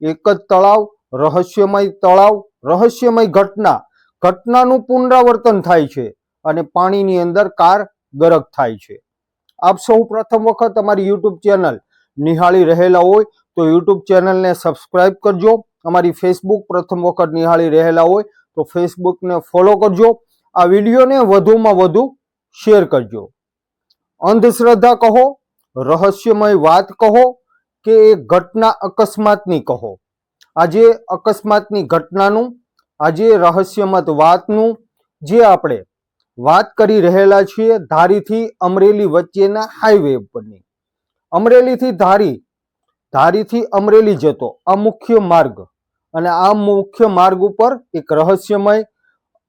એક જ તળાવ, રહસ્યમય ઘટના, ઘટનાનું પુનરાવર્તન થાય છે અને પાણીની અંદર કાર ગરક થાય છે. આપ સૌ પ્રથમ વખત અમારી યુટ્યુબ ચેનલ નિહાળી રહેલા હોય તો યુટ્યુબ ચેનલને સબસ્ક્રાઇબ કરજો. અમારી ફેસબુક પ્રથમ વખત નિહાળી રહેલા હોય તો ફેસબુકને ફોલો કરજો. આ વિડીયોને વધુમાં વધુ શેર કરજો. અંધશ્રદ્ધા કહો, રહસ્યમય વાત કહો કે એક ઘટના અકસ્માતની કહો, આજે અકસ્માતની ઘટનાનું, આજે રહસ્યમય વાતનું જે આપણે વાત કરી રહેલા છીએ ધારીથી અમરેલી વચ્ચેના હાઈવે પરની. અમરેલીથી ધારીથી અમરેલી જતો આ મુખ્ય માર્ગ, અને આ મુખ્ય માર્ગ ઉપર એક રહસ્યમય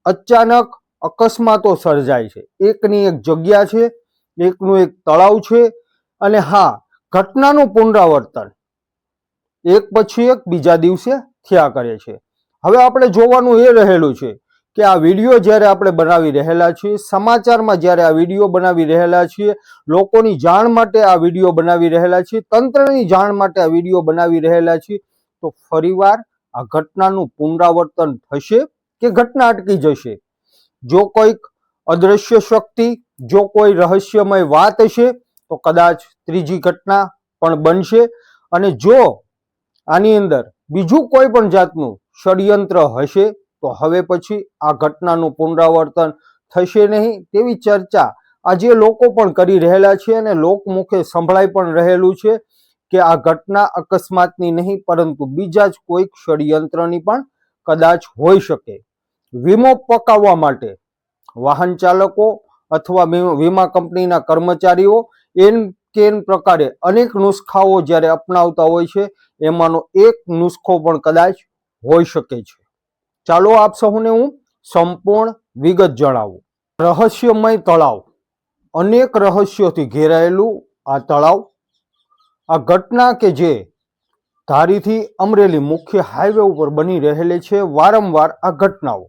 અચાનક અકસ્માતો સર્જાય છે. એકની એક જગ્યા છે, એકનું એક તળાવ છે, અને હા, ઘટનાનું પુનરાવર્તન એક પછી એક બીજા દિવસે થયા કરે છે. હવે આપણે જોવાનું એ રહેલું છે કે આ વિડીયો જ્યારે આપણે બનાવી રહેલા છીએ, સમાચારમાં જ્યારે આ વિડીયો બનાવી રહેલા છીએ, લોકોની જાણ માટે આ વિડીયો બનાવી રહેલા છીએ, તંત્રની જાણ માટે આ વિડીયો બનાવી રહેલા છીએ, તો ફરીવાર આ ઘટનાનું પુનરાવર્તન થશે કે ઘટના અટકી જશે? જો કોઈક અદ્રશ્ય શક્તિ, જો કોઈ રહસ્યમય વાત હશે તો કદાચ ત્રીજી ઘટના પણ બનશે. અને જો આની અંદર બીજું કોઈ પણ જાતનું ષડયંત્ર હશે તો હવે પછી આ ઘટનાનું પુનરાવર્તન થશે નહીં તેવી ચર્ચા આજે લોકો પણ કરી રહેલા છે અને લોકમુખે સંભળાઈ પણ રહેલું છે કે આ ઘટના અકસ્માતની નહીં પરંતુ બીજા જ કોઈક ષડયંત્રની પણ કદાચ હોઈ શકે. વીમો પકાવવા માટે વાહન ચાલકો અથવા વીમા કંપનીના કર્મચારીઓ એન પ્રકારે અનેક નુસ્ખાઓ જ્યારે અપનાવતા હોય છે, એમાંનો એક નુસ્ખો પણ કદાચ હોઈ શકે છે. ચાલો આપ સૌને હું સંપૂર્ણ વિગત જણાવું. રહસ્યમય તળાવ, અનેક રહસ્યોથી ઘેરાયેલું આ તળાવ, આ ઘટના કે જે ધારીથી અમરેલી મુખ્ય હાઈવે ઉપર બની રહેલી છે. વારંવાર આ ઘટનાઓ,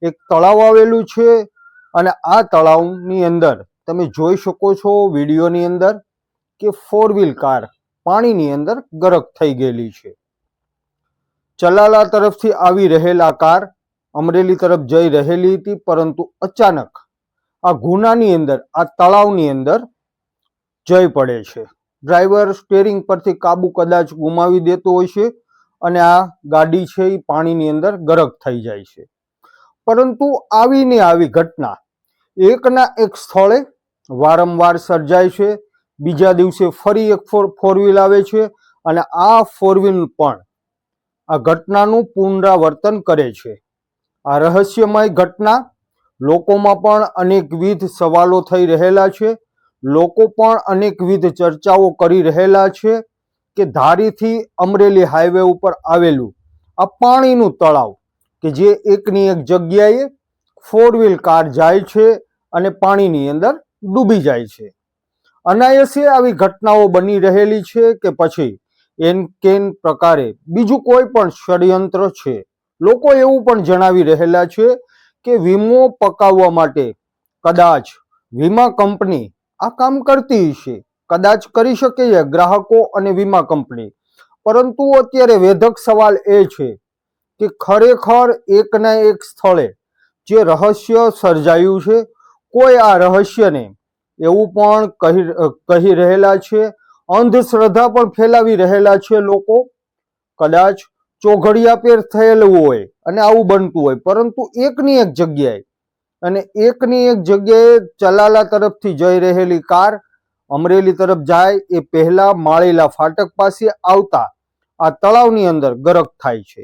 એક તળાવ આવેલું છે અને આ તળાવની અંદર તમે જોઈ શકો છો વિડીયોની અંદર કે 4 વ્હીલ કાર પાણીની અંદર ગરક થઈ ગયેલી છે. ચલાલા તરફથી આવી રહેલા કાર અમરેલી તરફ જઈ રહેલી હતી, પરંતુ અચાનક આ ગુનાની અંદર, આ તળાવની અંદર જઈ પડે છે. ડ્રાઈવર સ્ટીયરિંગ પરથી કાબુ કદાચ ગુમાવી દેતો હોય છે અને આ ગાડી છે એ પાણીની અંદર ગરક થઈ જાય છે. પરંતુ આવીને આવી ઘટના એકના એક સ્થળે વારંવાર સર્જાય છે. બીજા દિવસે ફરી એક 4 વ્હીલ આવે છે અને આ 4 વ્હીલ પણ આ ઘટનાનું પુનરાવર્તન કરે છે. આ રહસ્યમય ઘટના લોકોમાં પણ અનેકવિધ સવાલો થઈ રહેલા છે. લોકો પણ અનેકવિધ ચર્ચાઓ કરી રહેલા છે કે ધારીથી અમરેલી હાઈવે ઉપર આવેલું આ પાણીનું તળાવ કે જે એકની એક જગ્યાએ 4 વ્હીલ કાર જાય છે અને પાણીની અંદર ડૂબી જાય છે. અનાયાસે આવી ઘટનાઓ બની રહેલી છે કે પછી કેન પ્રકારે બીજું કોઈ પણ ષડયંત્ર છે? લોકો એવું પણ જણાવી રહેલા છે કે વીમો પકાવવા માટે કદાચ વીમા કંપની આ કામ કરતી હશે, કદાચ કરી શકે છે ગ્રાહકો અને વીમા કંપની. પરંતુ અત્યારે વેધક સવાલ એ છે કે ખરેખર એકના એક સ્થળે જે રહસ્ય સર્જાયું છે, કોઈ આ રહસ્યને એવું પણ કહી રહેલા છે, અંધશ્રદ્ધા પણ ફેલાવી રહેલા છે લોકો. કદાચ ચોઘડિયા પેર થયેલું હોય અને આવું બનતું હોય, પરંતુ એકની એક જગ્યાએ ચલાલા તરફથી જઈ રહેલી કાર અમરેલી તરફ જાય એ પહેલા માળેલા ફાટક પાસે આવતા આ તળાવની અંદર ગરક થાય છે.